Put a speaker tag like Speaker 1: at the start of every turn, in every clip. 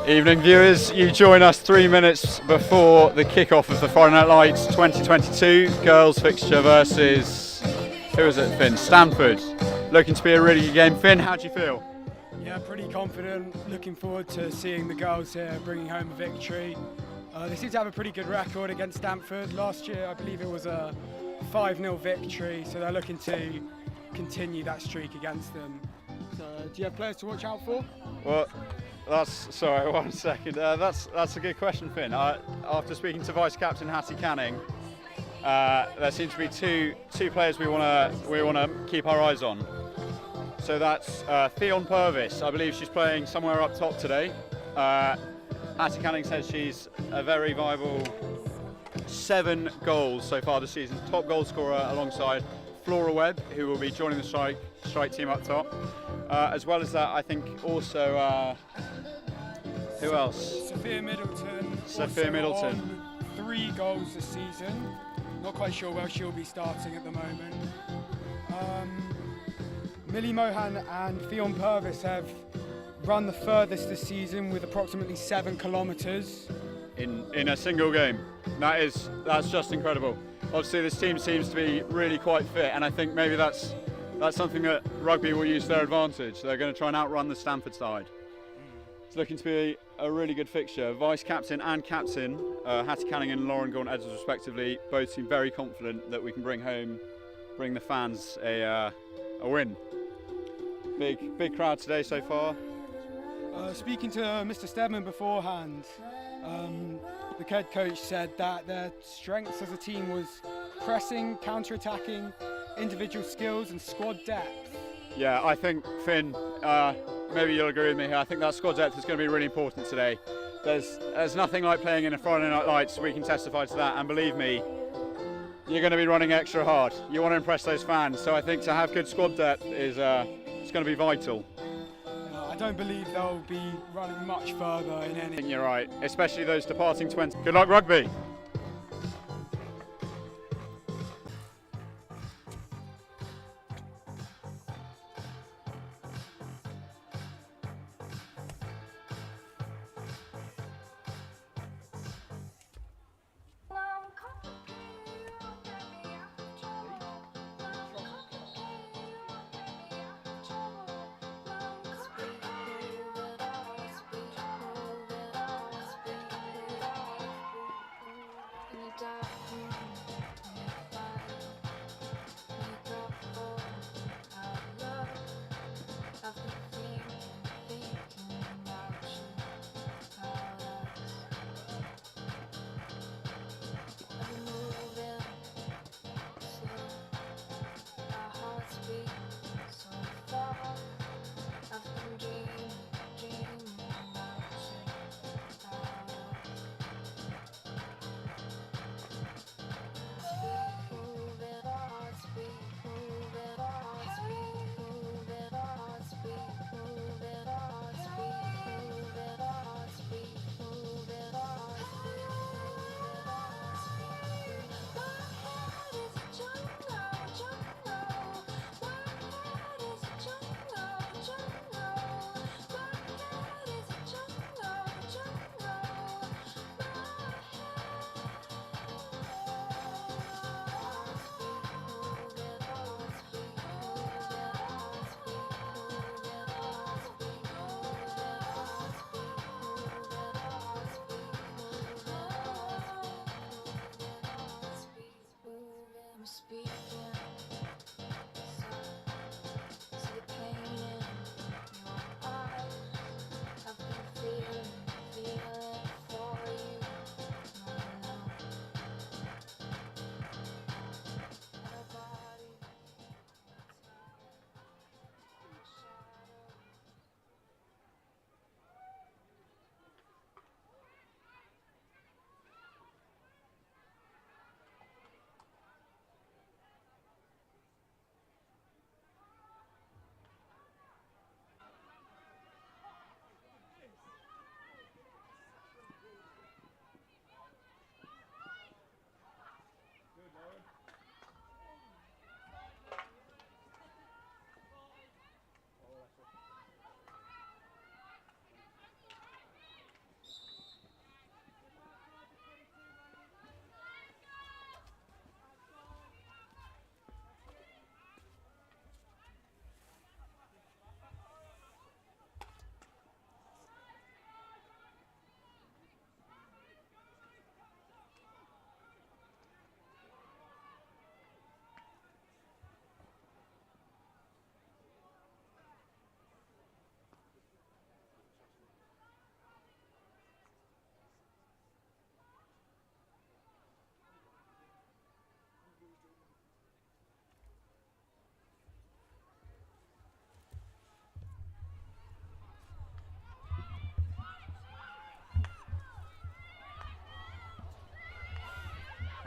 Speaker 1: Evening viewers, you join us 3 minutes before the kick-off of the Friday Night Lights 2022 girls fixture versus, who is it, Finn? Stamford. Looking to be a really good game. Finn, how do you feel?
Speaker 2: Yeah, pretty confident. Looking forward to seeing the girls here bringing home a victory. They seem to have a pretty good record against Stamford. Last year, I believe it was a 5-0 victory, so they're looking to continue that streak against them. So, do you have players to watch out for?
Speaker 1: Well, sorry, 1 second. That's a good question, Finn. After speaking to Vice Captain Hattie Canning, there seems to be two players we want to keep our eyes on. So that's Theon Purvis. I believe she's playing somewhere up top today. Hattie Canning says she's a very viable 7 goals so far this season. Top goal scorer alongside Flora Webb, who will be joining the strike team up top. As well as that, I think also, who else?
Speaker 2: Sophia Middleton.
Speaker 1: Sophia Middleton.
Speaker 2: On 3 goals this season. Not quite sure where she'll be starting at the moment. Millie Mohan and Theon Purvis have run the furthest this season with approximately 7 kilometres.
Speaker 1: In a single game. That's just incredible. Obviously this team seems to be really quite fit, and I think maybe that's something that Rugby will use to their advantage. They're going to try and outrun the Stamford side. It's looking to be a really good fixture. Vice captain and captain, Hattie Canning and Lauren Gaunt-Edwards respectively, both seem very confident that we can bring the fans a win. Big crowd today so far.
Speaker 2: Speaking to Mr. Steadman beforehand, the head coach said that their strengths as a team was pressing, counter-attacking, individual skills and squad depth.
Speaker 1: Yeah, I think, Finn, maybe you'll agree with me here. I think that squad depth is going to be really important today. There's nothing like playing in a Friday Night Lights. We can testify to that, and believe me, you're going to be running extra hard. You want to impress those fans, so I think to have good squad depth is it's going to be vital.
Speaker 2: I don't believe they'll be running much further in any.
Speaker 1: I think you're right, especially those departing 20. Good luck, Rugby.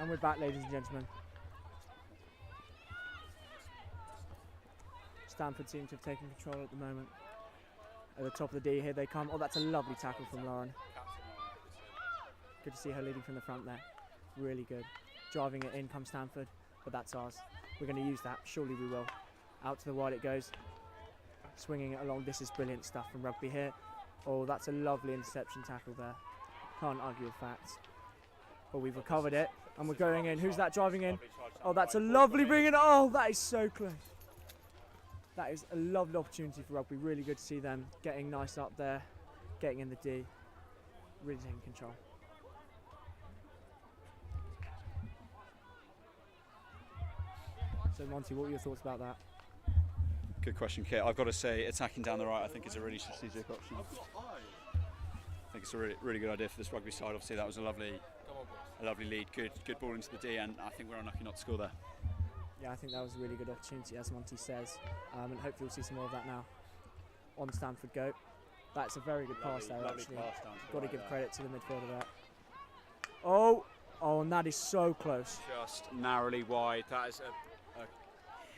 Speaker 3: And we're back, ladies and gentlemen. Stamford seem to have taken control at the moment. At the top of the D, here they come. Oh, that's a lovely tackle from Lauren. Good to see her leading from the front there. Really good. Driving it in comes Stamford, but that's ours. We're going to use that. Surely we will. Out to the wide it goes. Swinging it along. This is brilliant stuff from Rugby here. Oh, that's a lovely interception tackle there. Can't argue with facts. But we've recovered it, and we're going in. Who's that driving in? Oh, that's a lovely bring in. Oh, that is so close. That is a lovely opportunity for Rugby. Really good to see them getting nice up there, getting in the D. Really taking control. So Monty, what were your thoughts about that?
Speaker 1: Good question, Kit. I've got to say, attacking down the right, I think is a really strategic option. I think it's a really good idea for this Rugby side. Obviously, that was a lovely lead. Good ball into the D, and I think we're unlucky not to score there.
Speaker 3: Yeah, I think that was a really good opportunity, as Monty says, and hopefully we'll see some more of that now. On Stamford go. That's a very good pass there, actually. Got to give credit to the midfielder there. Oh, and that is so close.
Speaker 1: Just narrowly wide. That is a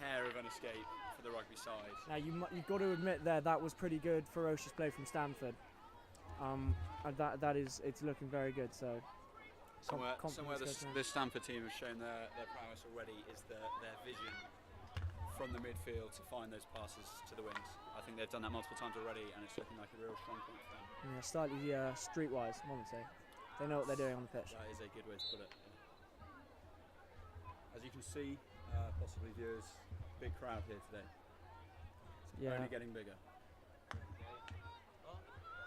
Speaker 1: hair of an escape for the Rugby side.
Speaker 3: Now you've got to admit there that was pretty good, ferocious play from Stamford. And it's looking very good. So
Speaker 1: somewhere this Stamford team has shown their prowess already is their vision from the midfield to find those passes to the wings. I think they've done that multiple times already, and it's looking like a real strong point for them.
Speaker 3: Yeah, slightly streetwise, I would say. They know what they're doing on the pitch.
Speaker 1: That is a good way to put it. As you can see, possibly viewers, big crowd here today. It's only getting bigger.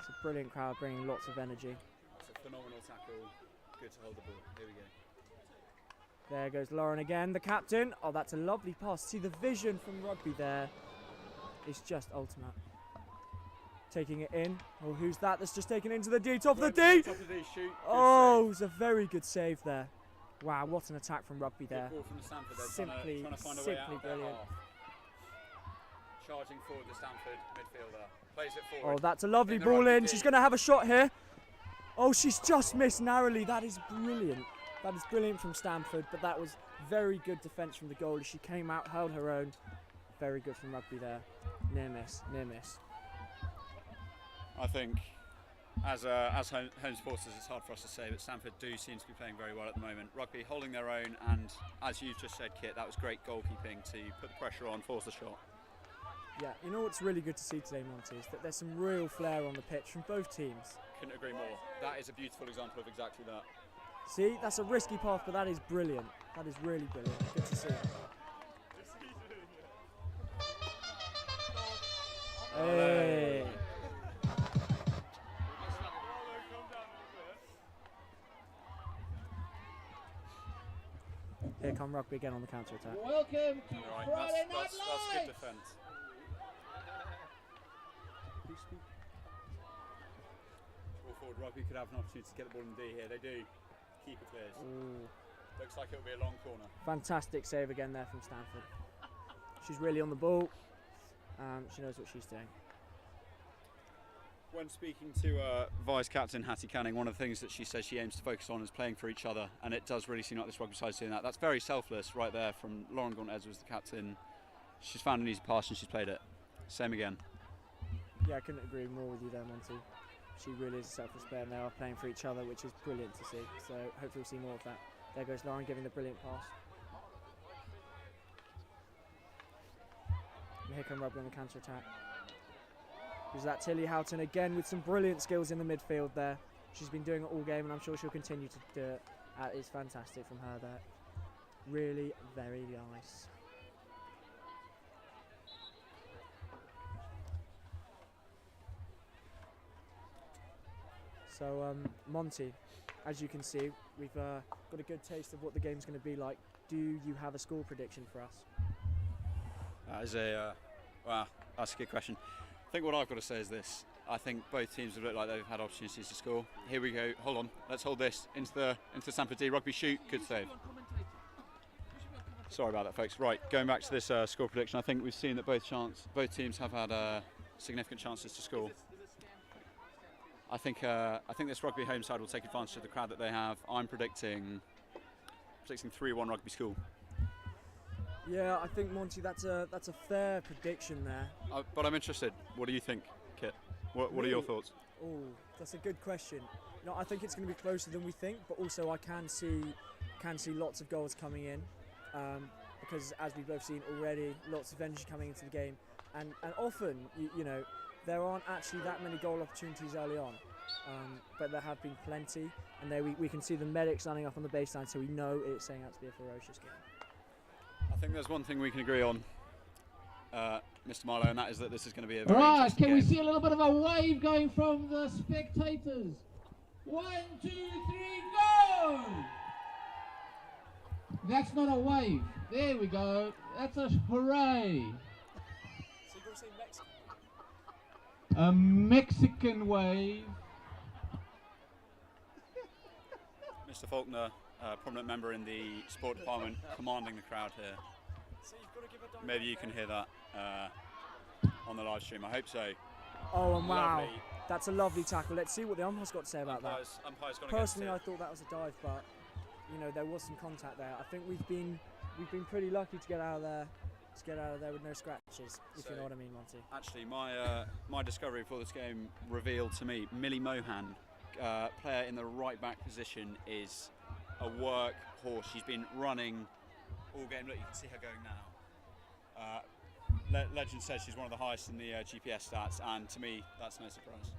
Speaker 3: It's a brilliant crowd, bringing lots of energy.
Speaker 1: It's a phenomenal tackle. Good to hold the ball. Here we go.
Speaker 3: There goes Lauren again, the captain. Oh, that's a lovely pass. See the vision from Rugby there is just ultimate. Taking it in. Oh, who's that? That's just taken into the D. Top of the D.
Speaker 1: Top of the D. Shoot.
Speaker 3: Oh, it's a very good save there. Wow, what an attack from Rugby there.
Speaker 1: Good ball from the Stamford. They're
Speaker 3: Simply
Speaker 1: trying to find a way out of their
Speaker 3: brilliant.
Speaker 1: half. Charging forward the Stamford midfielder. Plays it forward.
Speaker 3: Oh, that's a lovely ball in. She's going to have a shot here. Oh, she's just missed narrowly. That is brilliant. That is brilliant from Stamford, but that was very good defence from the goalie. She came out, held her own. Very good from Rugby there. Near miss, near miss.
Speaker 1: I think, as home supporters, it's hard for us to say, but Stamford do seem to be playing very well at the moment. Rugby holding their own, and as you've just said, Kit, that was great goalkeeping to put the pressure on, force the shot.
Speaker 3: Yeah, you know what's really good to see today, Monty, is that there's some real flair on the pitch from both teams.
Speaker 1: Couldn't agree more. That is a beautiful example of exactly that.
Speaker 3: See, that's a risky pass, but that is brilliant. That is really brilliant. Good to see. Hey. Here come Rugby again on the counter attack.
Speaker 4: Welcome to
Speaker 1: Right,
Speaker 4: Friday Night
Speaker 1: that's good
Speaker 4: Lights.
Speaker 1: defence. Ball forward, Rugby could have an opportunity to get the ball in the D here. They do. Keeper clears.
Speaker 3: Ooh.
Speaker 1: Looks like it'll be a long corner.
Speaker 3: Fantastic save again there from Stamford. She's really on the ball. She knows what she's doing.
Speaker 1: When speaking to Vice Captain Hattie Canning, one of the things that she says she aims to focus on is playing for each other, and it does really seem like this Rugby side is doing that. That's very selfless right there from Lauren Gaunt was the captain. She's found an easy pass and she's played it. Same again.
Speaker 3: Yeah, I couldn't agree more with you there, Monty. She really is a selfless player, and they are playing for each other, which is brilliant to see. So hopefully we'll see more of that. There goes Lauren giving the brilliant pass. And here come Rugby on the counter attack. There's that Tilly Houghton again with some brilliant skills in the midfield there. She's been doing it all game, and I'm sure she'll continue to do it. That is fantastic from her there. Really very nice. So Monty, as you can see, we've got a good taste of what the game's going to be like. Do you have a score prediction for us?
Speaker 1: That is that's a good question. I think what I've got to say is this. I think both teams have looked like they've had opportunities to score. Here we go. Hold on. Let's hold this into the Stamford D. Rugby shoot. Good save. Sorry about that, folks. Right, going back to this score prediction. I think we've seen that both teams have had significant chances to score. I think this Rugby home side will take advantage of the crowd that they have. I'm predicting predicting 3-1 Rugby School.
Speaker 3: Yeah, I think Monty, that's a fair prediction there.
Speaker 1: But I'm interested. What do you think, Kit? What are your thoughts?
Speaker 3: Oh, that's a good question. No, I think it's going to be closer than we think, but also I can see lots of goals coming in, because as we've both seen already, lots of energy coming into the game, and often you know there aren't actually that many goal opportunities early on, but there have been plenty, and there we can see the medics lining up on the baseline, so we know it's setting out to be a ferocious game.
Speaker 1: I think there's one thing we can agree on, Mr. Milo, and that is that this is going to be a very interesting
Speaker 4: can we
Speaker 1: game.
Speaker 4: see a little bit of a wave going from the spectators? 1, 2, 3, go! That's not a wave. There we go. That's a hooray.
Speaker 3: So you're going to say Mexican?
Speaker 4: A Mexican wave.
Speaker 1: Mr. Faulkner, prominent member in the sport department, commanding the crowd here.
Speaker 3: So you've got to give a
Speaker 1: Maybe you can hear that on the live stream. I hope so.
Speaker 3: Oh, and wow.
Speaker 1: Lovely.
Speaker 3: That's a lovely tackle. Let's see what the umpire's got to say about that.
Speaker 1: Umpire's gone
Speaker 3: Personally, I
Speaker 1: against it.
Speaker 3: thought that was a dive, but you know there was some contact there. I think we've been pretty lucky to get out of there with no scratches, if you know what I mean, Monty.
Speaker 1: Actually, my discovery for this game revealed to me Millie Mohan, player in the right back position, is a workhorse. She's been running all game. Look, you can see her going now. Legend says she's one of the highest in the GPS stats, and to me, that's no surprise.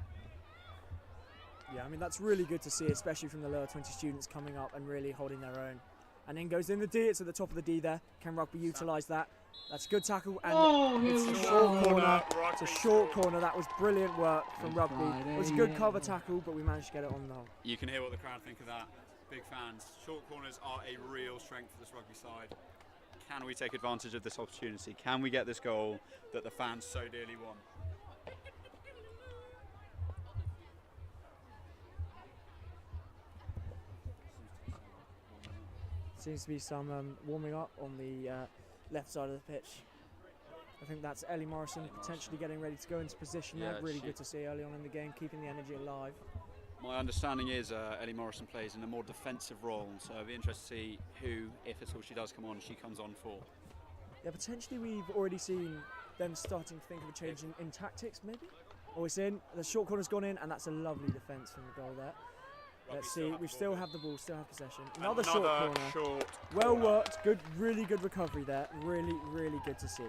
Speaker 3: Yeah, I mean that's really good to see, especially from the lower 20 students coming up and really holding their own. And then goes in the D. It's at the top of the D there. Can Rugby utilise that? That's a good tackle, and it's a short corner. It's a short corner. That was brilliant work from Rugby. It was a good cover tackle, but we managed to get it on the hole.
Speaker 1: You can hear what the crowd think of that. Big fans. Short corners are a real strength for this Rugby side. Can we take advantage of this opportunity? Can we get this goal that the fans so dearly want?
Speaker 3: Seems to be some warming up on the left side of the pitch. I think that's Ellie Morrison potentially getting ready to go into position there. Really good to see early on in the game, keeping the energy alive.
Speaker 1: My understanding is Ellie Morrison plays in a more defensive role, so I'd be interested to see who, if at all she does come on, she comes on for.
Speaker 3: Yeah, potentially we've already seen them starting to think of a change in tactics, maybe? Oh, it's in. The short corner's gone in, and that's a lovely defence from the goal there. Let's see. We still have the ball, still have possession. Another short corner. Well worked. Good, really good recovery there. Really, really good to see.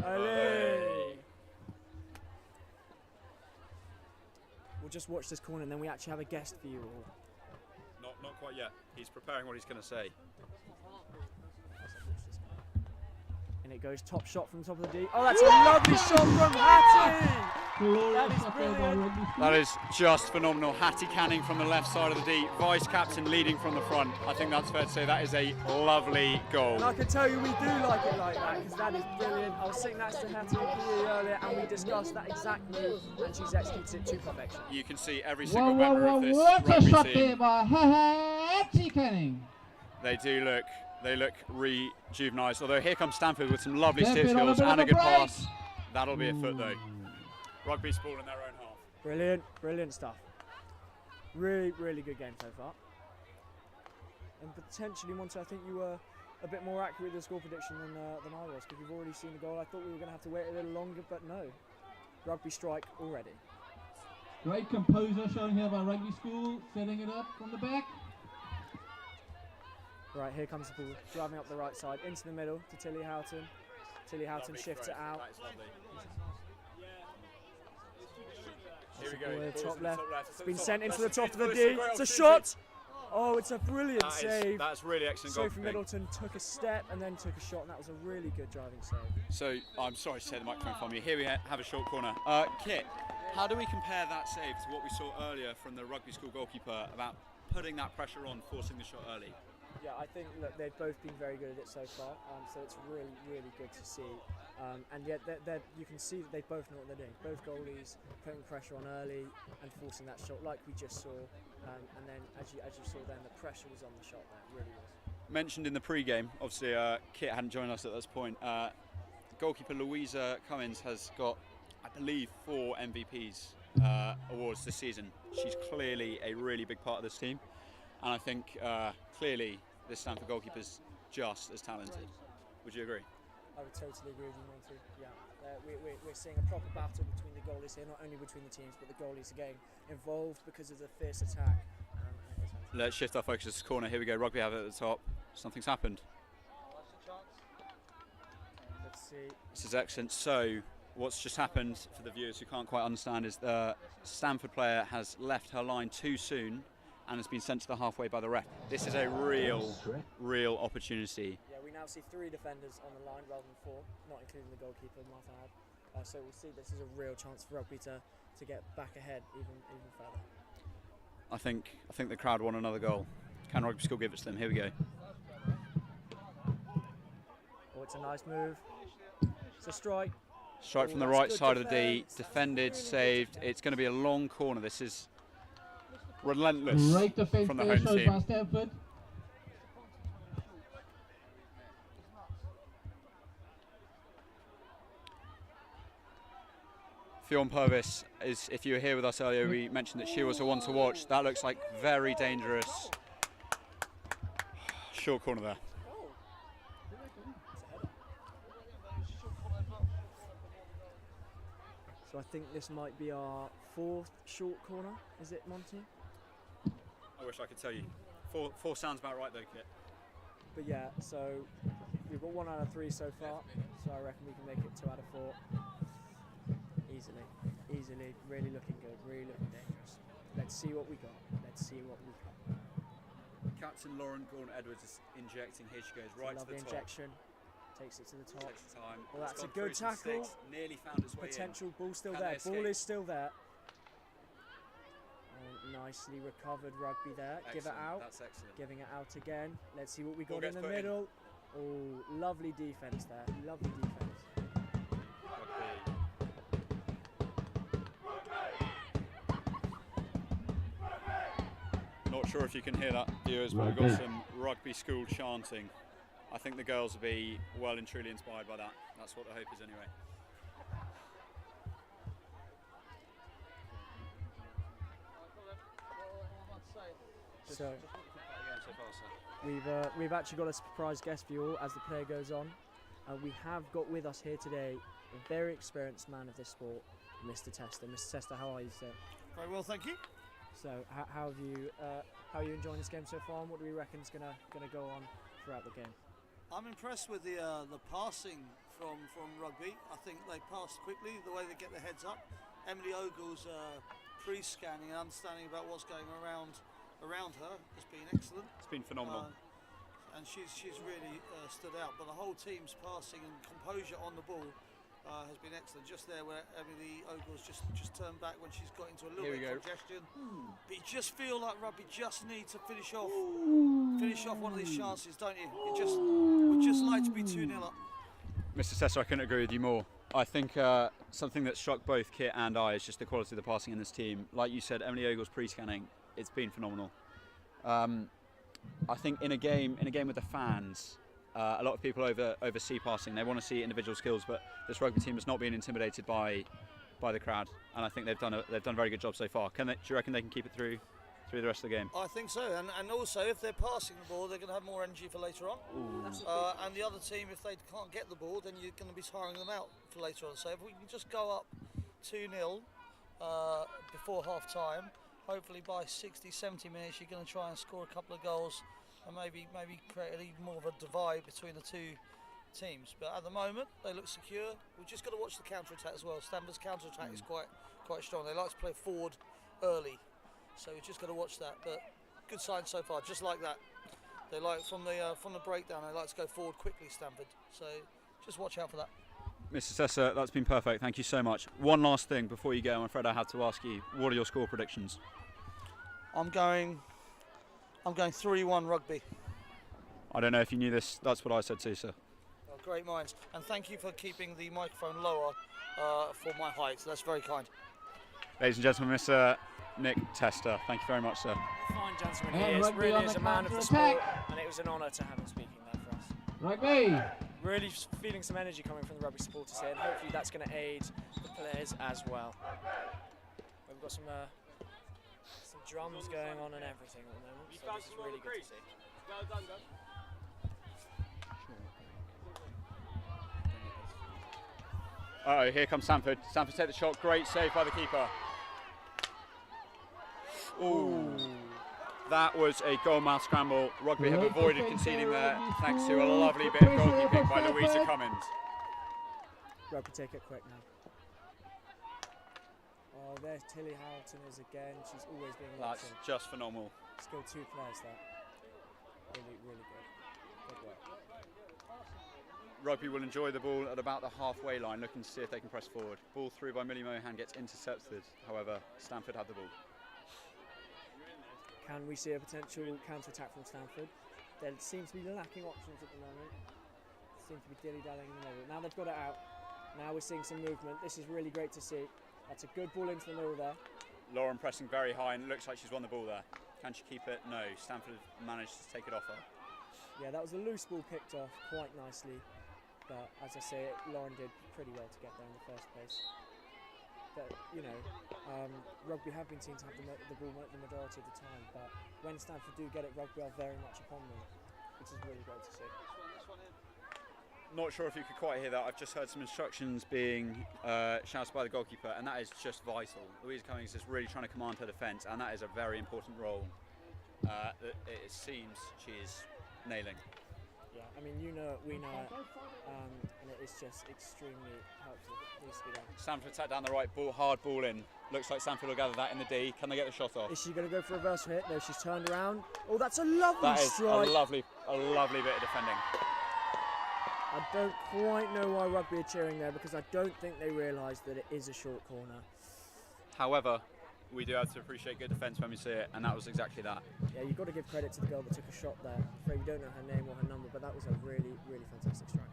Speaker 3: Allez! We'll just watch this corner and then we actually have a guest for you all.
Speaker 1: Not quite yet. He's preparing what he's going to say.
Speaker 3: And it goes top shot from the top of the D. Oh, that's a lovely shot from Hattie! That is brilliant.
Speaker 1: That is just phenomenal. Hattie Canning from the left side of the D, vice captain leading from the front. I think that's fair to say that is a lovely goal.
Speaker 3: And I can tell you we do like it like that, because that is brilliant. I was sitting next to Hattie in PE earlier and we discussed that exact move, and she's executed it to perfection.
Speaker 1: You can see every single member of this
Speaker 4: what a
Speaker 1: rugby
Speaker 4: shot
Speaker 1: team.
Speaker 4: there by Hattie Canning.
Speaker 1: They look rejuvenised. Although here comes Stamford with some lovely
Speaker 4: Stamford
Speaker 1: stitch
Speaker 4: on a
Speaker 1: skills
Speaker 4: bit of
Speaker 1: and a
Speaker 4: a
Speaker 1: good
Speaker 4: break.
Speaker 1: pass. That'll be a foot though. Rugby's ball in their own half.
Speaker 3: Brilliant, brilliant stuff. Really, really good game so far. And potentially, Monty, I think you were a bit more accurate with the score prediction than I was, because we've already seen the goal. I thought we were going to have to wait a little longer, but no. Rugby strike already.
Speaker 4: Great composure shown here by Rugby School, setting it up from the back.
Speaker 3: Right, here comes the ball, driving up the right side, into the middle to Tilly Houghton. Tilly Houghton shifts it out.
Speaker 1: That is lovely.
Speaker 3: Here
Speaker 1: we go.
Speaker 3: Top left. It's been sent into
Speaker 1: That's
Speaker 3: the top of the
Speaker 1: it's
Speaker 3: D.
Speaker 1: a great
Speaker 3: It's a
Speaker 1: opportunity.
Speaker 3: shot. Oh, it's a brilliant save.
Speaker 1: That's really excellent
Speaker 3: Sophie
Speaker 1: goalkeeping.
Speaker 3: Middleton took a step and then took a shot, and that was a really good driving save.
Speaker 1: So I'm sorry to take the microphone from you. Here we have a short corner. Kit, how do we compare that save to what we saw earlier from the Rugby School goalkeeper about putting that pressure on, forcing the shot early?
Speaker 3: Yeah, I think look, they've both been very good at it so far, so it's really, really good to see. And yet, you can see that they both know what they're doing. Both goalies putting pressure on early and forcing that shot, like we just saw. And then, as you saw, then the pressure was on the shot. There, it really was.
Speaker 1: Mentioned in the pre-game, obviously Kit hadn't joined us at this point. goalkeeper Louisa Cummins has got, I believe, 4 MVPs awards this season. She's clearly a really big part of this team, and I think clearly this Stamford goalkeeper's just as talented. Would you agree?
Speaker 3: I would totally agree with you, Monty. Yeah, we're seeing a proper battle between the goalies here, not only between the teams, but the goalies are getting involved because of the fierce attack.
Speaker 1: Let's shift our focus to this corner. Here we go. Rugby have it at the top. Something's happened.
Speaker 3: Let's see.
Speaker 1: This is excellent. So, what's just happened for the viewers who can't quite understand is the Stamford player has left her line too soon and has been sent to the halfway by the ref. This is a real opportunity.
Speaker 3: Yeah, we now see 3 defenders on the line rather than 4, not including the goalkeeper, Martha had. So we'll see this is a real chance for Rugby to get back ahead even further.
Speaker 1: I think the crowd want another goal. Can Rugby School give it to them? Here we go.
Speaker 3: Oh, it's a nice move. It's a strike.
Speaker 1: Strike from the
Speaker 3: that's
Speaker 1: right
Speaker 3: good
Speaker 1: side of the
Speaker 3: defence.
Speaker 1: defended,
Speaker 3: Really
Speaker 1: saved.
Speaker 3: good
Speaker 1: It's going to be a long corner. This is relentless
Speaker 4: Great defense
Speaker 1: from the
Speaker 4: there
Speaker 1: home
Speaker 4: shown by
Speaker 1: team.
Speaker 4: Stamford.
Speaker 1: Fionn Purvis, if you were here with us earlier, we mentioned that she was the one to watch. That looks like very dangerous. Short corner there.
Speaker 3: So I think this might be our 4th short corner. Is it, Monty?
Speaker 1: I wish I could tell you. Four sounds about right though, Kit.
Speaker 3: But yeah, so we've got 1 out of 3 so far. So I reckon we can make it 2 out of 4. Easily, really looking good, really looking dangerous. Let's see what we got.
Speaker 1: Captain Lauren Gordon-Edwards is injecting. Here she goes,
Speaker 3: It's
Speaker 1: right
Speaker 3: a
Speaker 1: to the
Speaker 3: lovely
Speaker 1: top.
Speaker 3: injection. Takes it to the top.
Speaker 1: Takes the time.
Speaker 3: Well,
Speaker 1: It's
Speaker 3: that's a
Speaker 1: gone
Speaker 3: good
Speaker 1: through some
Speaker 3: tackle.
Speaker 1: sticks, nearly found its way
Speaker 3: Potential ball still
Speaker 1: Can
Speaker 3: there.
Speaker 1: they
Speaker 3: Ball
Speaker 1: escape?
Speaker 3: is still there. Nicely recovered Rugby there.
Speaker 1: in.
Speaker 3: Give it
Speaker 1: Excellent,
Speaker 3: out.
Speaker 1: That's excellent.
Speaker 3: Giving it out again. Let's see what we
Speaker 1: Ball
Speaker 3: got in
Speaker 1: gets
Speaker 3: the
Speaker 1: put in.
Speaker 3: middle. Oh, lovely defence there. Lovely defence.
Speaker 1: Rugby. Not sure if you can hear that, viewers, but we've got some Rugby School chanting. I think the girls will be well and truly inspired by that. That's what the hope is anyway.
Speaker 3: So we've actually got a surprise guest for you all as the play goes on. We have got with us here today a very experienced man of this sport, Mr. Tester. Mr. Tester, how are you, sir?
Speaker 5: Very well, thank you.
Speaker 3: So how are you enjoying this game so far, and what do we reckon is gonna go on throughout the game?
Speaker 5: I'm impressed with the passing from Rugby. I think they pass quickly, the way they get their heads up. Emily Ogle's pre-scanning and understanding about what's going around her has been excellent.
Speaker 1: It's been phenomenal.
Speaker 5: And she's really stood out. But the whole team's passing and composure on the ball has been excellent. Just there where Emily Ogle's just turned back when she's got into a little bit of congestion. But you just feel like Rugby just need to finish off one of these chances, don't you? We'd just like to be 2-0 up.
Speaker 1: Mr. Tester, I couldn't agree with you more. I think something that struck both Kit and I is just the quality of the passing in this team. Like you said, Emily Ogle's pre-scanning, it's been phenomenal. I think in a game with the fans, a lot of people oversee passing. They want to see individual skills, but this Rugby team has not been intimidated by the crowd, and I think they've done a very good job so far. Do you reckon they can keep it through the rest of the game?
Speaker 5: I think so, and also if they're passing the ball, they're going to have more energy for later on. And the other team, if they can't get the ball, then you're going to be tiring them out for later on. So if we can just go up 2-0 before half time, hopefully by 60-70 minutes you're going to try and score a couple of goals and maybe create even more of a divide between the two teams. But at the moment they look secure. We've just got to watch the counter-attack as well. Stamford's counter-attack is quite strong. They like to play forward early, so we've just got to watch that. But good signs so far, just like that. They like from the breakdown, they like to go forward quickly, Stamford. So just watch out for that.
Speaker 1: Mr. Tester, that's been perfect. Thank you so much. One last thing before you go, I'm afraid I have to ask you, what are your score predictions?
Speaker 5: I'm going 3-1 Rugby.
Speaker 1: I don't know if you knew this. That's what I said too, sir.
Speaker 5: Oh, great minds, and thank you for keeping the microphone lower for my height. That's very kind.
Speaker 1: Ladies and gentlemen, Mr. Nick Tester, thank you very much, sir.
Speaker 3: Fine gentleman
Speaker 4: And
Speaker 3: he is,
Speaker 4: Rugby
Speaker 3: really
Speaker 4: on
Speaker 3: is
Speaker 4: the
Speaker 3: a man of the
Speaker 4: counter-attack.
Speaker 3: sport, and it was an honour to have him speaking there for us.
Speaker 4: Rugby.
Speaker 3: Really feeling some energy coming from the rugby supporters here, and hopefully that's going to aid the players as well. We've got some drums going on and everything at the moment, so this is really good to see.
Speaker 6: Well done, guys.
Speaker 1: Uh-oh, here comes Stamford. Stamford take the shot. Great save by the keeper. Ooh. That was a goal-mouth scramble. Rugby have avoided conceding there thanks to a lovely bit of goalkeeping by Louisa Cummins.
Speaker 3: Rugby take it quick now. Oh, there's Tilly Houghton is again. She's always being locked
Speaker 1: That's
Speaker 3: in.
Speaker 1: just phenomenal.
Speaker 3: Still 2 players there. Really, really good. Good work.
Speaker 1: Rugby will enjoy the ball at about the halfway line, looking to see if they can press forward. Ball through by Millie Mohan gets intercepted. However, Stamford have the ball.
Speaker 3: Can we see a potential counter-attack from Stamford? There seems to be lacking options at the moment. Seems to be dilly-dallying in the middle. Now they've got it out. Now we're seeing some movement. This is really great to see. That's a good ball into the middle there.
Speaker 1: Lauren pressing very high, and it looks like she's won the ball there. Can she keep it? No. Stamford managed to take it off her.
Speaker 3: Yeah, that was a loose ball picked off quite nicely. But as I say, Lauren did pretty well to get there in the first place. But, you know, Rugby have been seen to have the ball the majority of the time, but when Stamford do get it, Rugby are very much upon them, which is really great to see.
Speaker 1: Not sure if you could quite hear that. I've just heard some instructions being shouted by the goalkeeper, and that is just vital. Louisa Cummings is really trying to command her defence, and that is a very important role that it seems she is nailing.
Speaker 3: Yeah, I mean, you know it, we know it, and it is just extremely helpful. It needs to be done.
Speaker 1: Stamford attack down the right, hard ball in. Looks like Stamford will gather that in the D. Can they get the shot off?
Speaker 3: Is she going to go for a reverse hit? No, she's turned around. Oh, that's a lovely
Speaker 1: That is
Speaker 3: strike.
Speaker 1: a lovely bit of defending.
Speaker 3: I don't quite know why Rugby are cheering there, because I don't think they realise that it is a short corner.
Speaker 1: However, we do have to appreciate good defence when we see it, and that was exactly that.
Speaker 3: Yeah, you've got to give credit to the girl that took a shot there. I'm afraid we don't know her name or her number, but that was a really, really fantastic strike.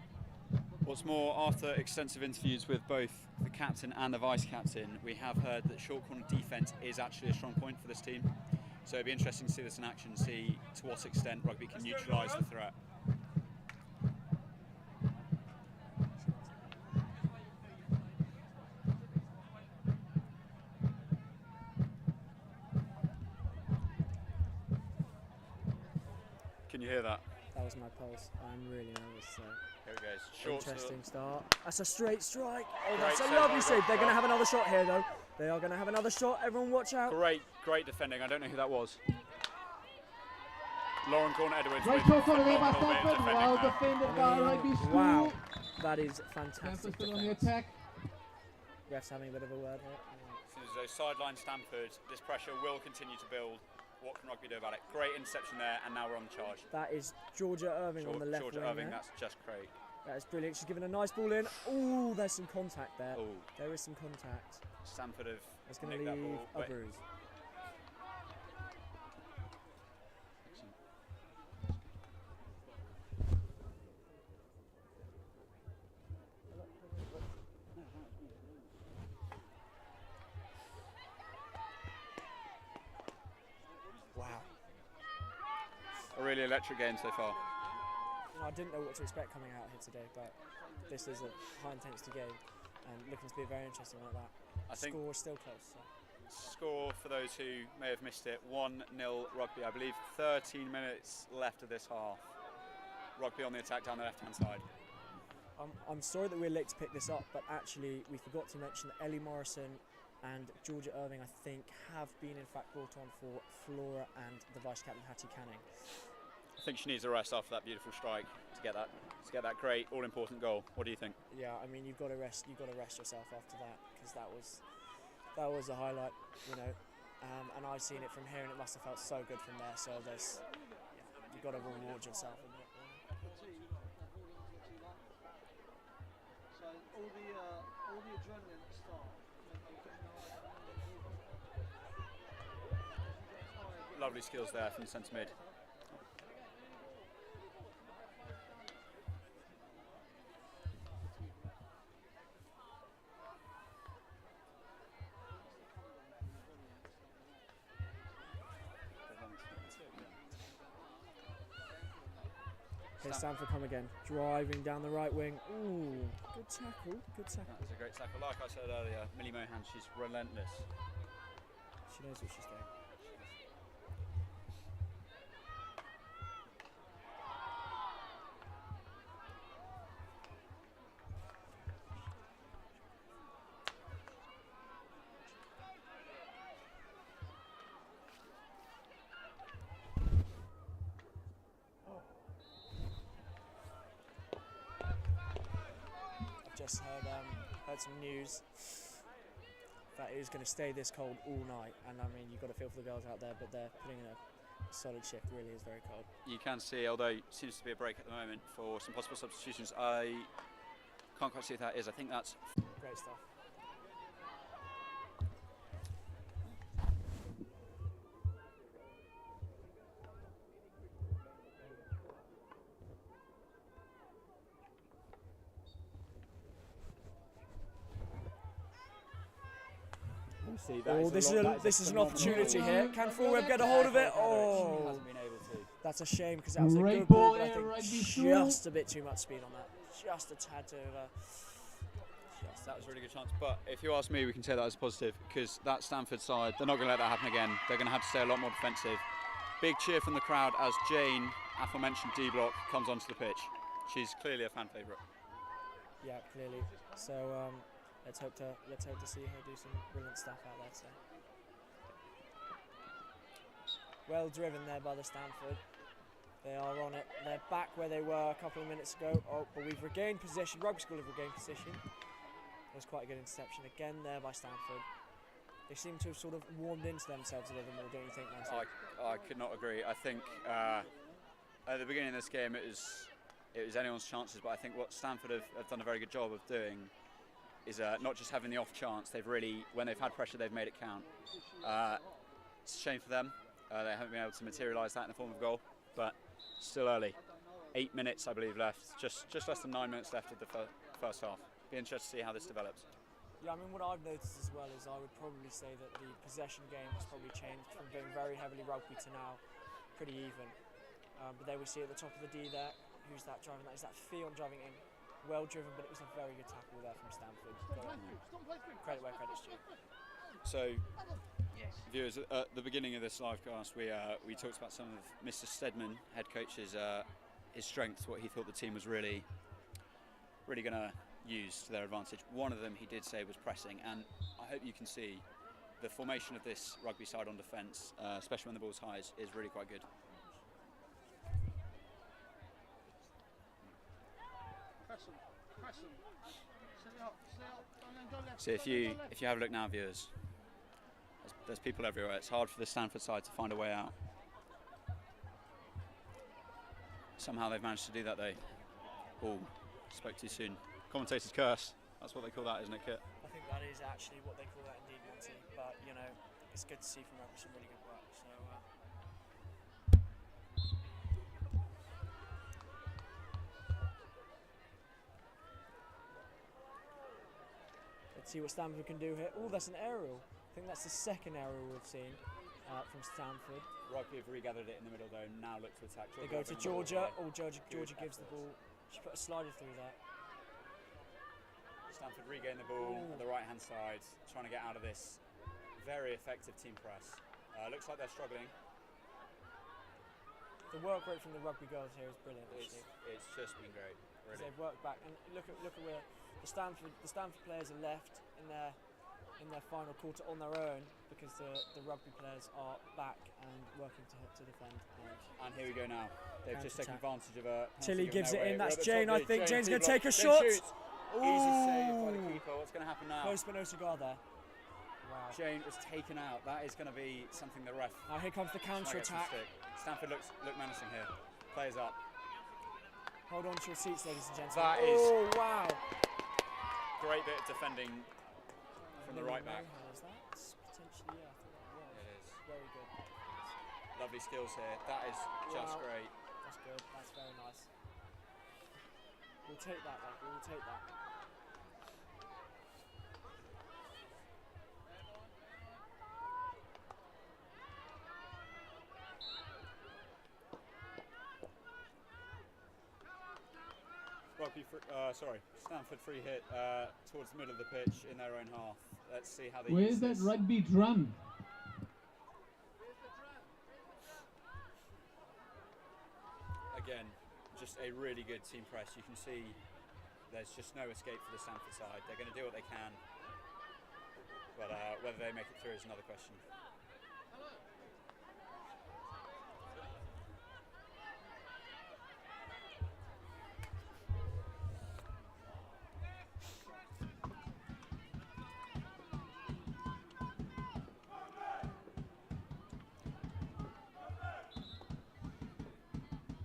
Speaker 1: What's more, after extensive interviews with both the captain and the vice-captain, we have heard that short corner defence is actually a strong point for this team. So it'd be interesting to see this in action, see to what extent Rugby can neutralise the threat. Can you hear that?
Speaker 3: That was my pulse. I'm really nervous. So.
Speaker 1: Here it goes. Short
Speaker 3: Interesting start. That's a straight strike. Oh,
Speaker 1: Great
Speaker 3: that's a
Speaker 1: save
Speaker 3: lovely
Speaker 1: by
Speaker 3: save. They're going to
Speaker 1: Rugby.
Speaker 3: have another shot here, though. They are going to have another shot. Everyone watch out.
Speaker 1: Great defending. I don't know who that was. Lauren Corn-Edwards
Speaker 4: Great
Speaker 1: with
Speaker 4: shot over there by
Speaker 1: phenomenal bit of
Speaker 4: Stamford.
Speaker 1: defending
Speaker 4: Well
Speaker 1: there.
Speaker 4: defended by Rugby School.
Speaker 3: Wow. That is fantastic.
Speaker 4: Stamford still on the
Speaker 3: defence.
Speaker 4: attack.
Speaker 3: Refs having a bit of a word here.
Speaker 1: Seems as though sideline Stamford, this pressure will continue to build. What can Rugby do about it? Great interception there, and now we're on the charge.
Speaker 3: That is Georgia Irving on the left
Speaker 1: Georgia
Speaker 3: wing
Speaker 1: Irving,
Speaker 3: there.
Speaker 1: that's just great.
Speaker 3: That is brilliant. She's given a nice ball in. Oh, there's some contact there.
Speaker 1: Oh,
Speaker 3: There is some contact.
Speaker 1: Stamford have
Speaker 3: That's going to
Speaker 1: nicked that
Speaker 3: leave
Speaker 1: ball.
Speaker 3: a
Speaker 1: but
Speaker 3: bruise. Wow.
Speaker 1: A really electric game so far.
Speaker 3: I didn't know what to expect coming out here today, but this is a high intensity game and looking to be very interesting like that.
Speaker 1: I think
Speaker 3: Score is still close. So.
Speaker 1: score for those who may have missed it, 1-0 Rugby. I believe 13 minutes left of this half. Rugby on the attack down the left-hand side.
Speaker 3: I'm sorry that we're late to pick this up, but actually we forgot to mention that Ellie Morrison and Georgia Irving, I think, have been in fact brought on for Flora and the vice-captain Hattie Canning.
Speaker 1: I think she needs a rest after that beautiful strike to get that great all-important goal. What do you think?
Speaker 3: Yeah, I mean you've got to rest yourself after that, because that was a highlight, you know. And I've seen it from here, and it must have felt so good from there. So you've got to reward yourself a bit.
Speaker 5: So all the adrenaline at the start.
Speaker 1: Lovely skills there from the centre mid.
Speaker 3: Here's Stamford come again, driving down the right wing. Ooh, good tackle, good tackle.
Speaker 1: That's a great tackle. Like I said earlier, Millie Mohan, she's relentless.
Speaker 3: She knows what she's doing. Just heard some news that it is going to stay this cold all night, and I mean, you've got to feel for the girls out there, but they're putting in a solid shift. Really is very cold.
Speaker 1: You can see, although it seems to be a break at the moment for some possible substitutions, I can't quite see if that is. I think that's
Speaker 3: Great stuff. Oh, this is an opportunity here. Can Fulweb get a hold of it? Oh,
Speaker 1: hasn't been able to.
Speaker 3: that's a shame because that was a
Speaker 4: Great
Speaker 3: good
Speaker 4: ball
Speaker 3: ball, but I
Speaker 4: there,
Speaker 3: think
Speaker 4: Rugby
Speaker 3: just a bit too much speed on that. Just a tad too over.
Speaker 1: That was a really good chance. But if you ask me, we can say that as a positive because that Stamford side, they're not going to let that happen again. They're going to have to stay a lot more defensive. Big cheer from the crowd as Jane, aforementioned D Block, comes onto the pitch. She's clearly a fan favourite.
Speaker 3: Yeah, clearly. So let's hope to see her do some brilliant stuff out there today. Well driven there by the Stamford. They are on it. They're back where they were a couple of minutes ago. Oh, but we've regained possession. Rugby School have regained position. It was quite a good interception again there by Stamford. They seem to have sort of warmed into themselves a little more, don't you think, Nancy?
Speaker 1: I could not agree. I think at the beginning of this game it was anyone's chances, but I think what Stamford have done a very good job of doing is not just having the off chance. They've really, when they've had pressure, they've made it count. It's a shame for them. They haven't been able to materialise that in the form of a goal, but still early. 8 minutes, I believe, left. Just less than 9 minutes left of the first half. Be interested to see how this develops.
Speaker 3: Yeah, I mean, what I've noticed as well is I would probably say that the possession game has probably changed from being very heavily rugby to now pretty even. But there we see at the top of the D there, who's that driving that? Is that Fion driving in? Well driven, but it was a very good tackle there from Stamford. Credit where credit's due.
Speaker 1: So, viewers, at the beginning of this live cast, we talked about some of Mr. Stedman, head coach's his strengths, what he thought the team was really going to use to their advantage. One of them he did say was pressing, and I hope you can see the formation of this rugby side on defence, especially when the ball's high, is really quite good. So if you have a look now, viewers, there's people everywhere. It's hard for the Stamford side to find a way out. Somehow they've managed to do that though. Oh, spoke too soon. Commentator's curse. That's what they call that, isn't it, Kit?
Speaker 3: I think that is actually what they call that indeed, Monty. But, you know, it's good to see from rugby some really good work. So, let's see what Stamford can do here. Oh, that's an aerial. I think that's the second aerial we've seen from Stamford.
Speaker 1: Rugby have regathered it in the middle though, now look to attack.
Speaker 3: They go to Georgia. Oh, Georgia gives the ball. She put a slider through there.
Speaker 1: Stamford regain the ball on the right hand side, trying to get out of this very effective team press. Looks like they're struggling.
Speaker 3: The work rate from the rugby girls here is brilliant.
Speaker 1: It's just been great. Really.
Speaker 3: They've worked back, and look at where the Stamford players are left in their final quarter on their own because the rugby players are back and working to defend.
Speaker 1: And here we go now. They've just taken advantage of a.
Speaker 3: Tilly gives it in. That's
Speaker 1: Jane.
Speaker 3: I think Jane's going to take a shot.
Speaker 1: Easy save by the keeper. What's going to happen now?
Speaker 3: Close but no cigar there. Wow.
Speaker 1: Jane was taken out. That is going to be something the ref.
Speaker 3: Now here comes the counter attack.
Speaker 1: Stamford look menacing here. Players up.
Speaker 3: Hold on to your seats, ladies and gentlemen.
Speaker 1: That is.
Speaker 3: Oh wow!
Speaker 1: Great bit of defending from the right back.
Speaker 3: Is that potentially? Yeah, I think that was.
Speaker 1: It is.
Speaker 3: Very good.
Speaker 1: Lovely skills here. That is just great.
Speaker 3: That's good. That's very nice. We'll take that, Rugby. We'll take that.
Speaker 1: Stamford free hit towards the middle of the pitch in their own half. Let's see how they
Speaker 4: Where's
Speaker 1: use
Speaker 4: that
Speaker 1: this.
Speaker 4: rugby drum?
Speaker 1: Again, just a really good team press. You can see there's just no escape for the Stamford side. They're going to do what they can, but whether they make it through is another question.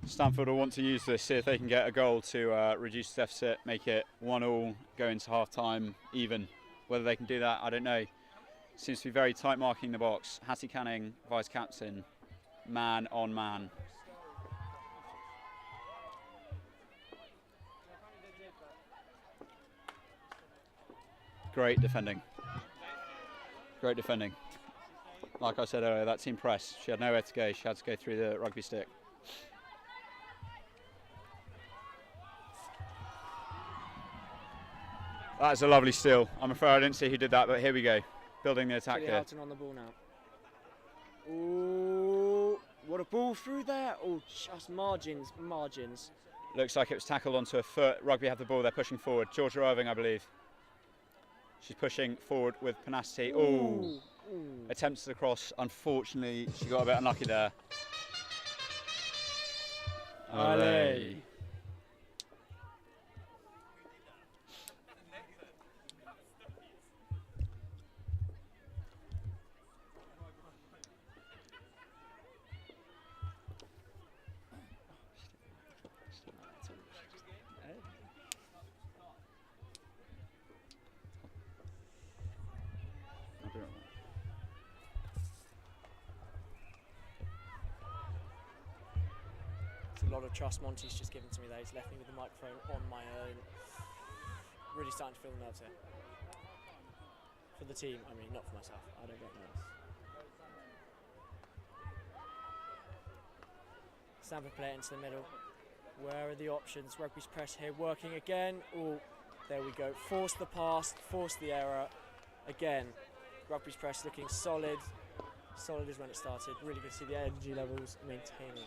Speaker 1: Stamford will want to use this, see if they can get a goal to reduce the deficit, make it 1-1, go into half-time even. Whether they can do that, I don't know. Seems to be very tight marking the box. Hattie Canning, vice-captain, man on man. Great defending. Great defending. Like I said earlier, that team press, she had nowhere to go. She had to go through the rugby stick. That's a lovely steal. I'm afraid I didn't see who did that, but here we go. Building the attack here.
Speaker 3: Houghton on the ball now. Ooh, what a ball through there. Oh, just margins.
Speaker 1: Looks like it was tackled onto a foot. Rugby have the ball, they're pushing forward. Georgia Irving, I believe. She's pushing forward with tenacity. Ooh. Attempts to cross. Unfortunately, she got a bit unlucky there.
Speaker 3: Allez. A lot of trust Monty's just given to me there. He's left me with the microphone on my own. Really starting to feel the nerves here. For the team, I mean, not for myself. I don't get nervous. Stamford play it into the middle. Where are the options? Rugby's press here working again. Oh, there we go. Force the pass, force the error. Again, Rugby's press looking solid. Solid is when it started. Really good to see the energy levels maintaining.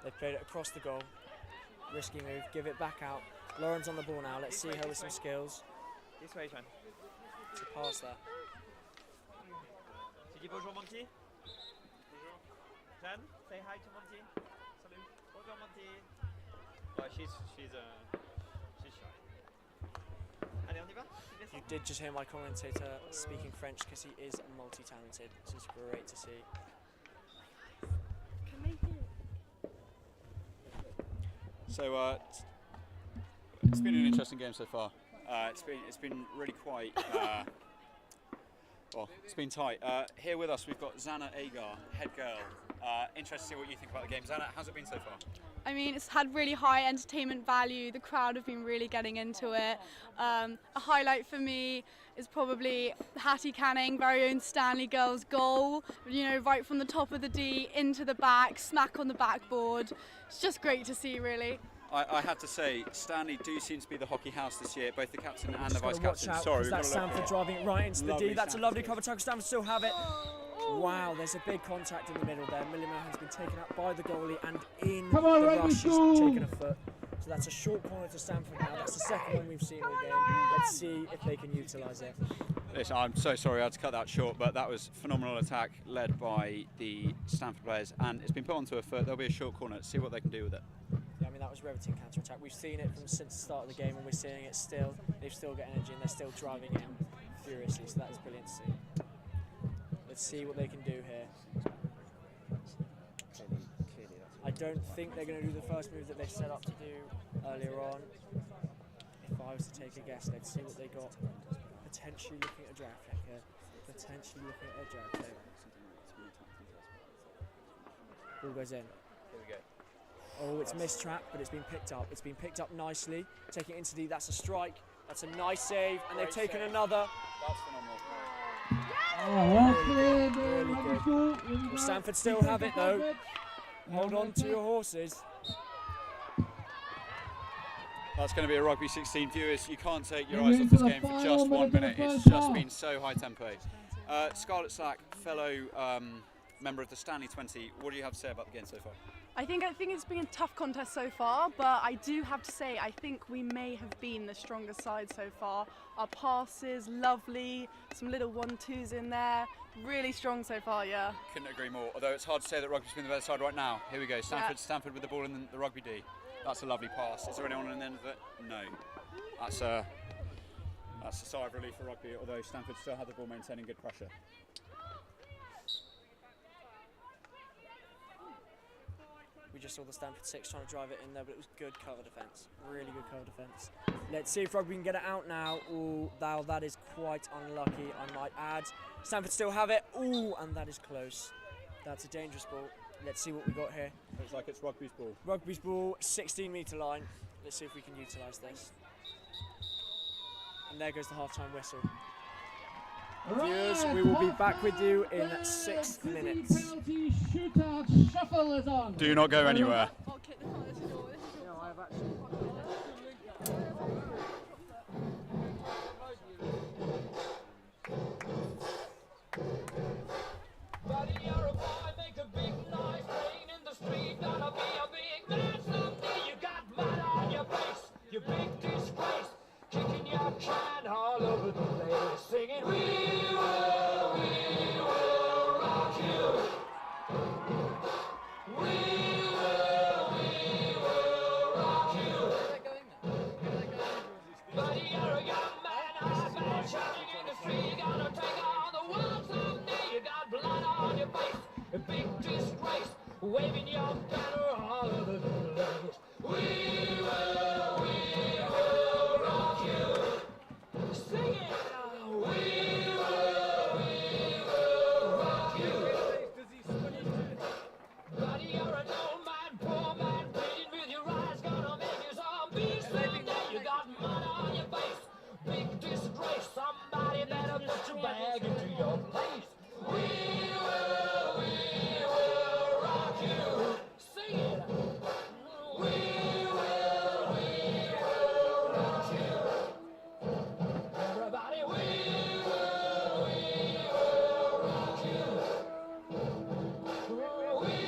Speaker 3: They've played it across the goal. Risky move, give it back out. Lauren's on the ball now. Let's see her with some skills.
Speaker 6: This way, John.
Speaker 3: It's a pass there.
Speaker 6: Tu dis bonjour, Monty? Bonjour. Jan, say hi to Monty. Salut. Bonjour, Monty. Well, she's shy. Allez, on y va?
Speaker 3: You did just hear my commentator speaking French because he is multi-talented. This is great to see.
Speaker 1: So it's been an interesting game so far. It's been really quite well. It's been tight. Here with us we've got Zana Agar, head girl. Interested to see what you think about the game. Zana, how's it been so far?
Speaker 7: I mean, it's had really high entertainment value. The crowd have been really getting into it. A highlight for me is probably Hattie Canning, very own Stanley girls' goal. You know, right from the top of the D into the back, smack on the backboard. It's just great to see, really.
Speaker 1: I have to say, Stanley do seem to be the hockey house this year, both the captain and the vice-captain. Sorry, we've got
Speaker 3: that's
Speaker 1: to look.
Speaker 3: Stamford driving it right into the
Speaker 1: Lovely
Speaker 3: D. That's
Speaker 1: Stamford.
Speaker 3: a lovely cover tackle. Stamford still have it. Wow, there's a big contact in the middle there. Millie Mahan's been taken out by the goalie and in
Speaker 4: Come on,
Speaker 3: the
Speaker 4: Rugby
Speaker 3: rush, she's
Speaker 4: school.
Speaker 3: taken a foot. So that's a short corner to Stamford now. That's the second one we've seen all game. Let's see if they can utilise it.
Speaker 1: Listen, I'm so sorry I had to cut that short, but that was phenomenal attack led by the Stamford players, and it's been put onto a foot. There'll be a short corner. Let's see what they can do with it.
Speaker 3: Yeah, I mean, that was riveting counter-attack. We've seen it from since the start of the game, and we're seeing it still. They've still got energy, and they're still driving it furiously, so that is brilliant to see. Let's see what they can do here. I don't think they're going to do the first move that they set up to do earlier on. If I was to take a guess, let's see what they got. Potentially looking at a drag flag here. Potentially looking at a drag flag. Ball goes in.
Speaker 1: Here we go.
Speaker 3: Oh, it's missed trap, but it's been picked up. It's been picked up nicely. Taking it into D, that's a strike. That's a nice save, and they've
Speaker 1: Great
Speaker 3: taken
Speaker 1: save.
Speaker 3: another.
Speaker 1: That's phenomenal.
Speaker 3: Really good. Will Stamford still have it though? Hold on to your horses.
Speaker 1: That's going to be a Rugby 16 viewers. You can't take your eyes off this game for just 1 minute. It's just been so high tempo. Scarlett Slack, fellow member of the Stanley 20, what do you have to say about the game so far?
Speaker 7: I think it's been a tough contest so far, but I do have to say I think we may have been the strongest side so far. Our passes, lovely, some little 1-2s in there, really strong so far, yeah.
Speaker 1: Couldn't agree more, although it's hard to say that Rugby's been the better side right now. Here we go, Stamford with the ball in the Rugby D. That's a lovely pass. Is there anyone on the end of it? No. That's a sigh of relief for Rugby, although Stamford still had the ball maintaining good pressure.
Speaker 3: We just saw the Stamford 6 trying to drive it in there, but it was good cover defence. Really good cover defence. Let's see if Rugby can get it out now. Ooh, that is quite unlucky, I might add. Stamford still have it. Ooh, and that is close. That's a dangerous ball. Let's see what we got here.
Speaker 1: Looks like it's Rugby's ball.
Speaker 3: Rugby's ball, 16-metre line. Let's see if we can utilise this. And there goes the half-time whistle. Viewers, we will be back with you in 6 minutes.
Speaker 4: Penalty shootout shuffle is on.
Speaker 1: Do not go anywhere.
Speaker 7: I'll kick the corner to the door. This is your
Speaker 3: I have actually...
Speaker 8: Buddy, you're a boy, make a big noise, playing in the street, gonna be a big man someday. You got mud on your face, you big disgrace, kicking your can all over the place, singing, we will rock you. We will rock you. Buddy, you're a young man, high man, shouting in the street, gonna take on the world someday. You got blood on your face, a big disgrace, waving your banner all over the place. We will rock you. Sing it. We will rock you. Buddy, you're an old man, poor man, bleeding with your eyes, gonna make you zombie someday. You got mud on your face, big disgrace. Somebody better put your bag into your place. We will rock you. Sing it. We will rock you. Everybody, we will rock you. We will rock you.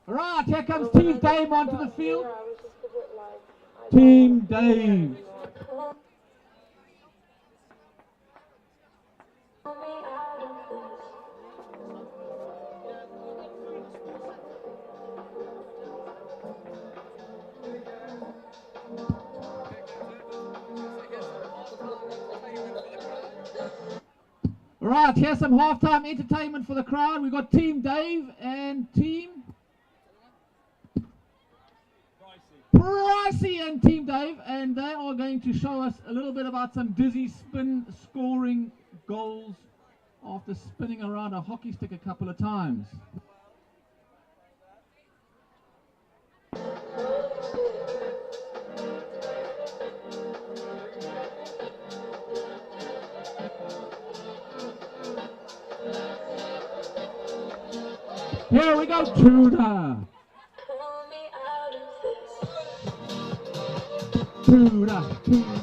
Speaker 4: Right, here comes Team Dave onto the field. Team Dave. Right, here's some halftime entertainment for the crowd. We've got Team Dave and Team Pricey and Team Dave, and they are going to show us a little bit about some dizzy spin scoring goals after spinning around a hockey stick a couple of times. Here we go, Tudor. Tudor, Tudor.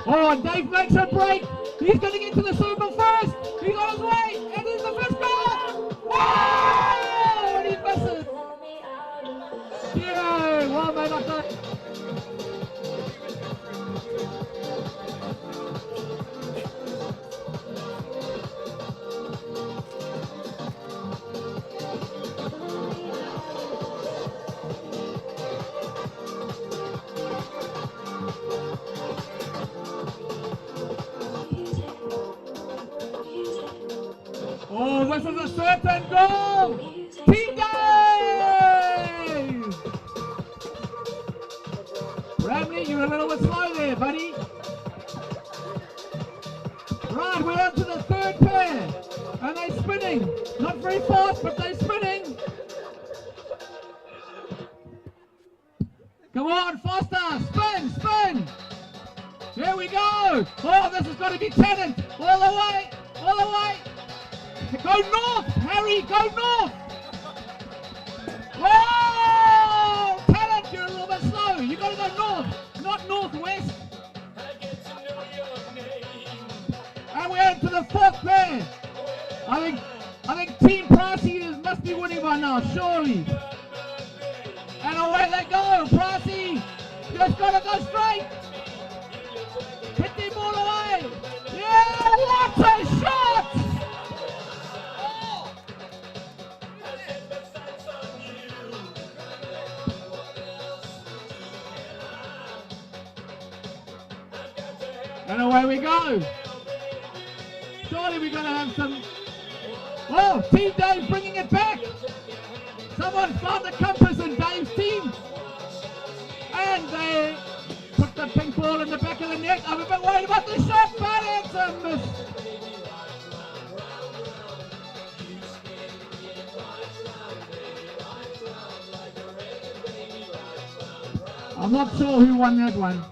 Speaker 4: Oh, and Dave makes a break. He's going to get to the circle first. He's on his way. And here's the first goal. Wow! And he misses. Yeah, well, man, not that. Oh, this is a certain goal! Team Dave! Bramley, you're a little bit slow there, buddy. Right, we're on to the third pair. And they're spinning. Not very fast, but they're spinning. Come on, faster! Spin, spin! Here we go! Oh, this has got to be Tennant! All the way! All the way! Go north, Harry, go north! Whoa! Talent, you're a little bit slow. You got to go north, not northwest. And we're into the fourth pair. I think Team Pricey must be winning by now, surely. And away they go, Pricey. Just got to go straight. Hit the ball away. Yeah, what a shot! And away we go. Surely we're going to have some... Oh, Team Dave bringing it back. Someone found the compass in Dave's team. And they put the pink ball in the back of the net. I'm a bit worried about the shot, but it's a miss. I'm not sure who won that one.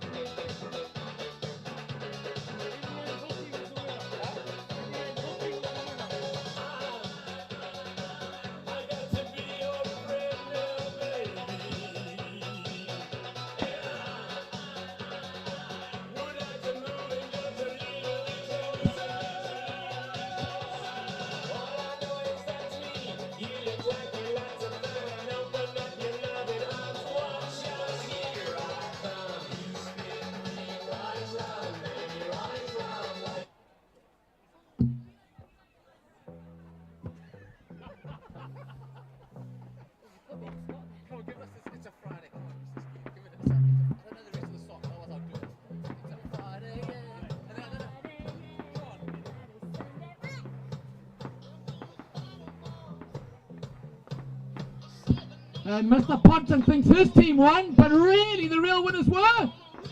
Speaker 4: And Mr. Ponton thinks his team won, but really the real winners were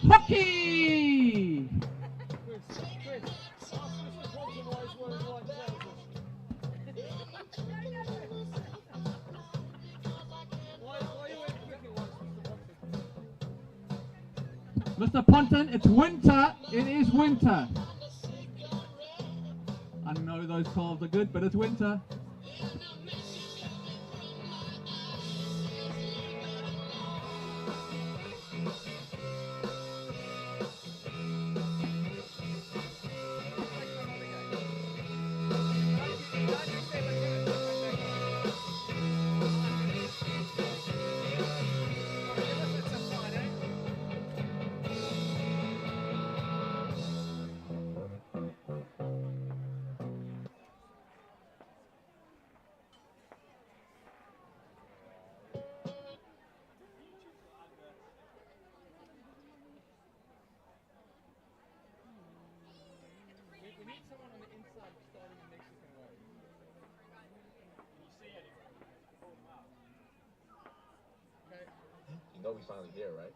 Speaker 4: hockey! Mr. Ponton, it's winter. It is winter. I know those calves are good, but it's winter.
Speaker 9: You know we finally here, right?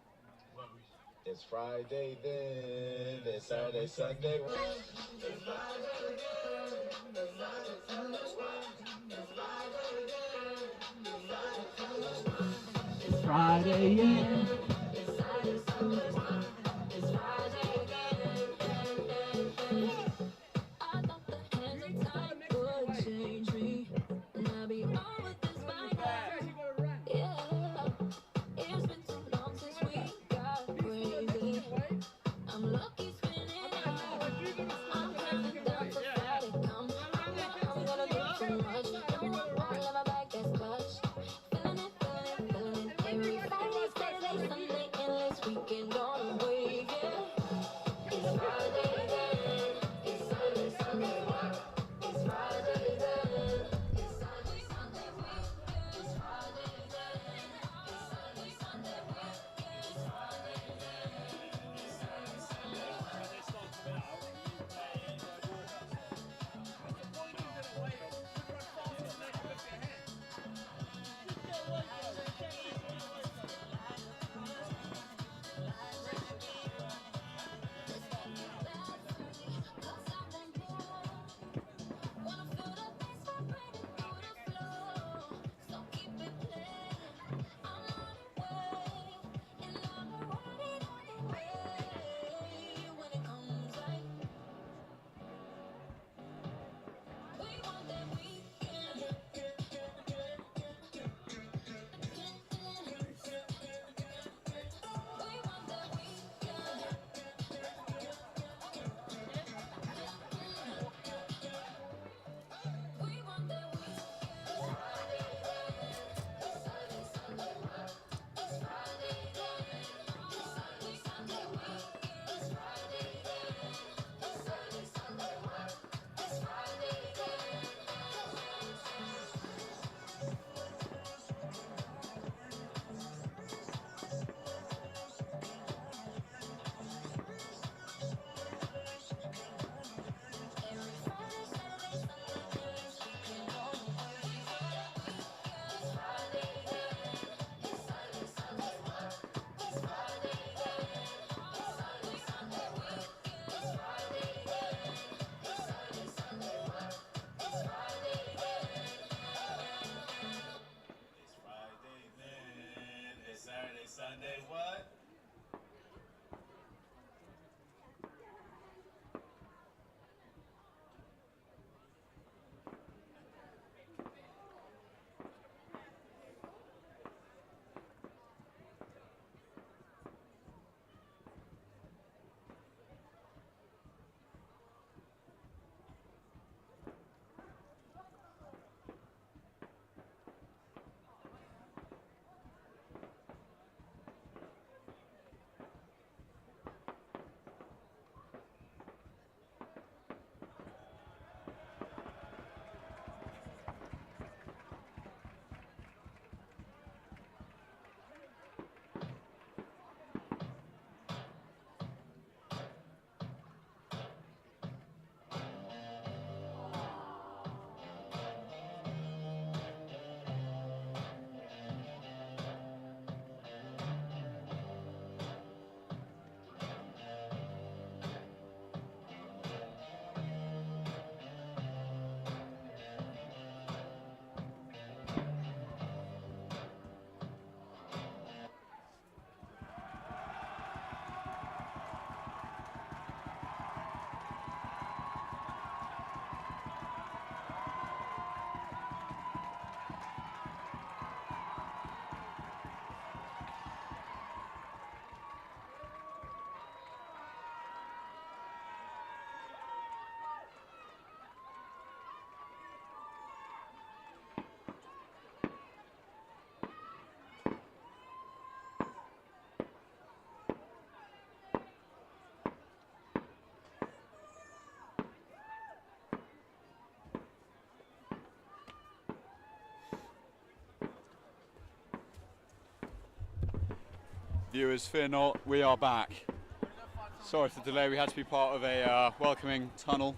Speaker 9: It's Friday then, it's Saturday, Sunday.
Speaker 4: It's Friday, yeah.
Speaker 8: It's been too long since we got crazy. I'm lucky spinning
Speaker 1: Viewers, fear not, we are back. Sorry for the delay, we had to be part of a welcoming tunnel.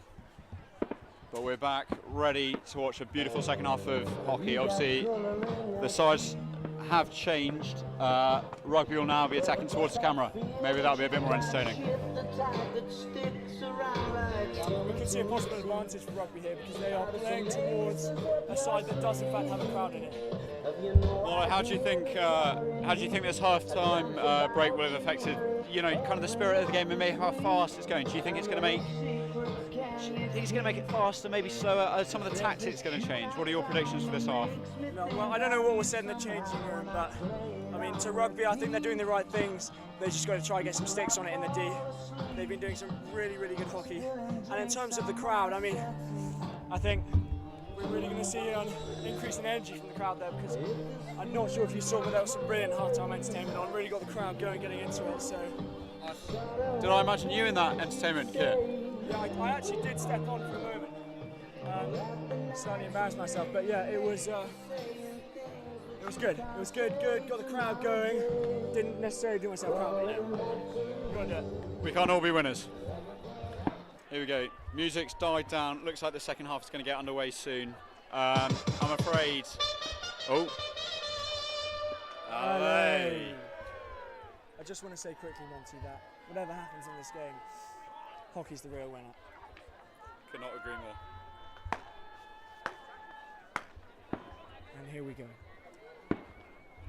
Speaker 1: But we're back, ready to watch a beautiful second half of hockey. Obviously, the sides have changed. Rugby will now be attacking towards the camera. Maybe that'll be a bit more entertaining.
Speaker 3: We could see a possible advantage for Rugby here because they are playing towards a side that does in fact have a crowd in it.
Speaker 1: Well, how do you think this half-time break will have affected, kind of the spirit of the game and maybe how fast it's going? Do you think it's going to make it faster, maybe slower? Are some of the tactics going to change? What are your predictions for this half?
Speaker 3: No, well, I don't know what was said in the changing room, but I mean, to Rugby, I think they're doing the right things. They just got to try and get some sticks on it in the D. They've been doing some really, really good hockey. And in terms of the crowd, I mean, I think we're really going to see an increase in energy from the crowd there because I'm not sure if you saw, but there was some brilliant half-time entertainment on. Really got the crowd going, getting into it. So.
Speaker 1: Did I imagine you in that entertainment kit?
Speaker 3: Yeah, I actually did step on for a moment. Slightly embarrassed myself, but yeah, it was good. It was good. Got the crowd going. Didn't necessarily do myself proud, but yeah, got it.
Speaker 1: We can't all be winners. Here we go. Music's died down. Looks like the second half is going to get underway soon. I'm afraid. Oh.
Speaker 3: Alley. I just want to say quickly, Monty, that whatever happens in this game, hockey's the real winner.
Speaker 1: Could not agree more.
Speaker 3: And here we go.